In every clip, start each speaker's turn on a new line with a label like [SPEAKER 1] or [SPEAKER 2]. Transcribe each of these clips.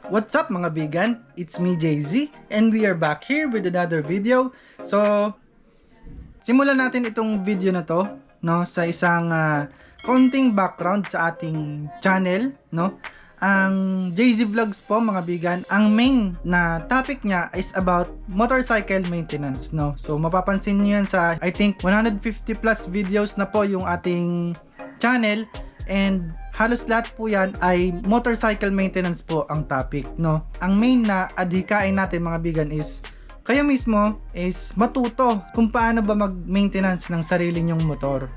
[SPEAKER 1] What's up mga bigan? It's me JZ and we are back here with another video. So, simulan natin itong video na to, no, sa isang konting background sa ating channel, no. Ang JZ Vlogs po mga bigan, ang main na topic niya is about motorcycle maintenance, no. So, mapapansin niyo yan sa I think 150 plus videos na po yung ating channel, and halos lahat po yan ay motorcycle maintenance po ang topic, no. Ang main na adhikain natin mga bigan is kayo mismo is matuto kung paano ba mag-maintenance ng sarili nyong motor,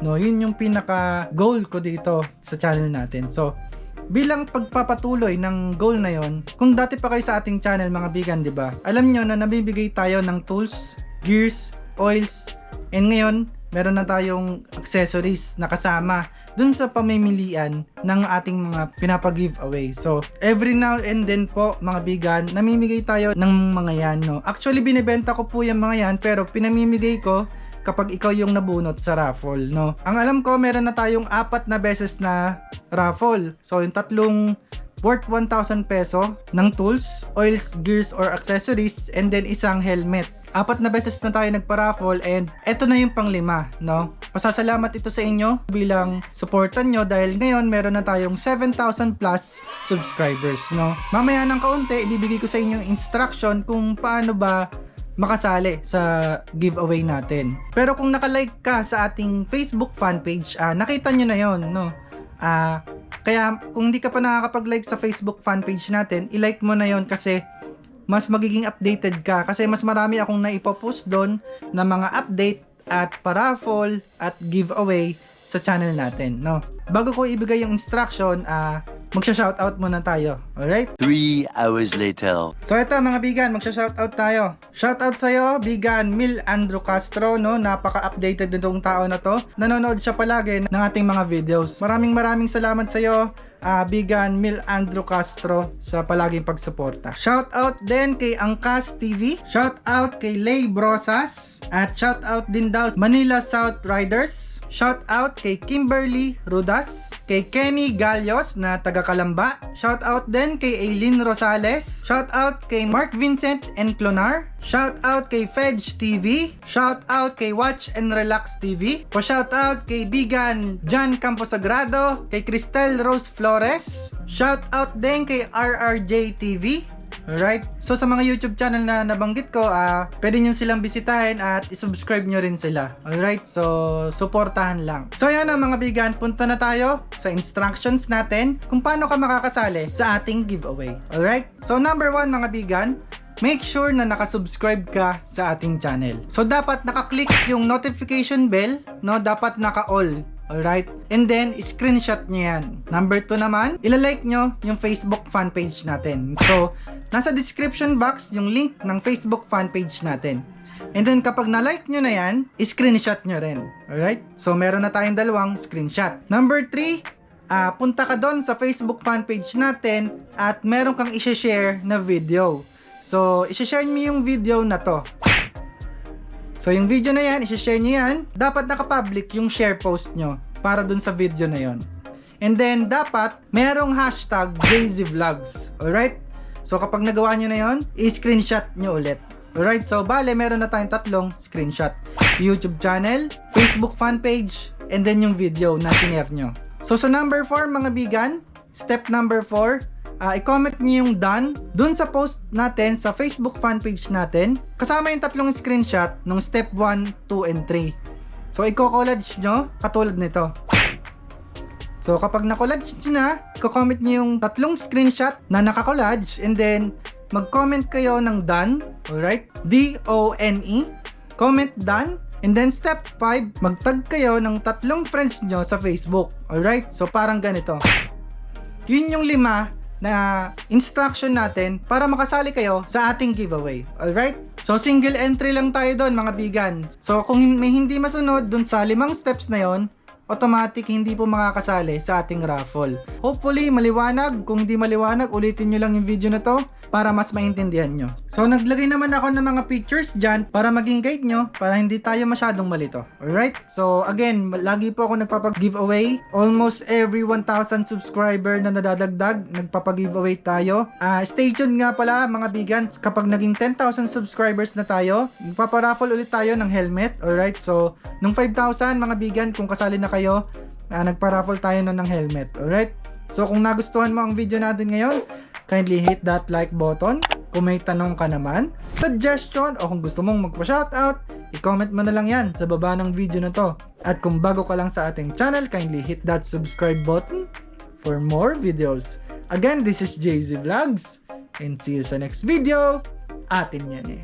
[SPEAKER 1] no. Yun yung pinaka goal ko dito sa channel natin. So bilang pagpapatuloy ng goal na yon, kung dati pa kayo sa ating channel mga bigan, di ba, alam nyo na nabibigay tayo ng tools, gears, oils, and ngayon meron na tayong accessories na kasama dun sa pamimilian ng ating mga pinapa-giveaway. So, every now and then po, mga bigan, namimigay tayo ng mga yan, no. Actually, binibenta ko po yung mga yan, pero pinamimigay ko kapag ikaw yung nabunot sa raffle, no. Ang alam ko, meron na tayong 4 na beses na raffle. So, yung tatlong worth 1,000 peso ng tools, oils, gears, or accessories, and then isang helmet. 4 na beses na tayo nagpa-raffle, and eto na yung pang-5, no. Pasasalamat ito sa inyo bilang supportan nyo dahil ngayon meron na tayong 7,000 plus subscribers, no. Mamaya ng kaunti, ibibigay ko sa inyo yung instruction kung paano ba makasali sa giveaway natin. Pero kung nakalike ka sa ating Facebook fan page, nakita nyo na yon, no. Kaya kung hindi ka pa nakakapag-like sa Facebook fan page natin, i-like mo na yon kasi mas magiging updated ka, kasi mas marami akong naipopost doon na mga update at paraffle at giveaway sa channel natin, no. Bago ko ibigay yung instruction, magsha-shoutout muna tayo. Alright?
[SPEAKER 2] 3 hours later.
[SPEAKER 1] So ito mga bigan, magsha-shoutout tayo. Shoutout sa'yo, bigan Mil Andrew Castro, no. Napaka-updated nitong tao na to. Nanonood siya palagi ng ating mga videos. Maraming salamat sa'yo, bigan Mil Andrew Castro, sa palaging pagsuporta. Shoutout din kay Angkas TV. Shoutout kay Lay Brosas. At shoutout din daw Manila South Riders. Shoutout kay Kimberly Rudas, kay Kenny Galios na taga Kalamba. Shoutout din kay Aileen Rosales. Shoutout kay Mark Vincent and Clonar. Shoutout kay Fedge TV. Shoutout kay Watch and Relax TV. Shoutout kay Bigan John Camposagrado, kay Cristel Rose Flores. Shoutout din kay RRJ TV. Alright, so sa mga YouTube channel na nabanggit ko, pwede nyo silang bisitahin at isubscribe nyo rin sila. Alright, so suportahan lang. So yan na mga bigan, punta na tayo sa instructions natin kung paano ka makakasali sa ating giveaway. Alright, so number 1 mga bigan, make sure na nakasubscribe ka sa ating channel. So dapat nakaklik yung notification bell, no, dapat naka-all. Alright, and then screenshot nyo yan. Number 2 naman, ilalike nyo yung Facebook fan page natin. So nasa description box yung link ng Facebook fan page natin. And then kapag na-like nyo na yan, screenshot nyo rin. Alright, so meron na tayong 2 screenshot. Number 3, punta ka doon sa Facebook fan page natin at meron kang i-share na video. So i-share nyo yung video na to. So yung video na yan, i-share nyo yan. Dapat naka-public yung share post nyo para dun sa video na yon. And then dapat merong hashtag JZVlogs. Alright? So kapag nagawa nyo na yon, i-screenshot nyo ulit. Alright? So bale, meron na tayong 3 screenshot. YouTube channel, Facebook fan page, and then yung video na sinare nyo. So sa number 4 mga bigan, step number 4, i-comment nyo yung done dun sa post natin sa Facebook fan page natin, kasama yung 3 screenshot nung step 1, 2, and 3. So i-collage nyo katulad nito. So kapag na-collage nyo na, i-comment nyo yung 3 screenshot na naka-collage, and then mag-comment kayo ng done. Alright, D-O-N-E, comment done. And then step 5, mag-tag kayo ng 3 friends nyo sa Facebook. Alright, so parang ganito. Yun yung 5 na instruction natin para makasali kayo sa ating giveaway. Alright? So single entry lang tayo doon mga bigan. So kung may hindi masunod doon sa 5 steps na yon, automatic hindi po makakasali sa ating raffle. Hopefully maliwanag. Kung hindi maliwanag, ulitin nyo lang yung video na to para mas maintindihan nyo. So naglagay naman ako ng mga pictures dyan para maging guide nyo, para hindi tayo masyadong malito. Alright? So again, lagi po ako nagpapag-giveaway. Almost every 1,000 subscriber na nadadagdag, nagpapag-giveaway tayo. Stay tuned nga pala mga bigan, kapag naging 10,000 subscribers na tayo, magpaparaffle ulit tayo ng helmet. Alright? So nung 5,000 mga bigan, kung kasali na kayo, nagparaffle tayo nun ng helmet. Alright? So kung nagustuhan mo ang video natin ngayon, kindly hit that like button. Kung may tanong ka naman, suggestion, o kung gusto mong magpa-shoutout, i-comment mo na lang yan sa baba ng video na to. At kung bago ka lang sa ating channel, kindly hit that subscribe button for more videos. Again, this is JZ Vlogs, and see you sa next video. Atin yan eh.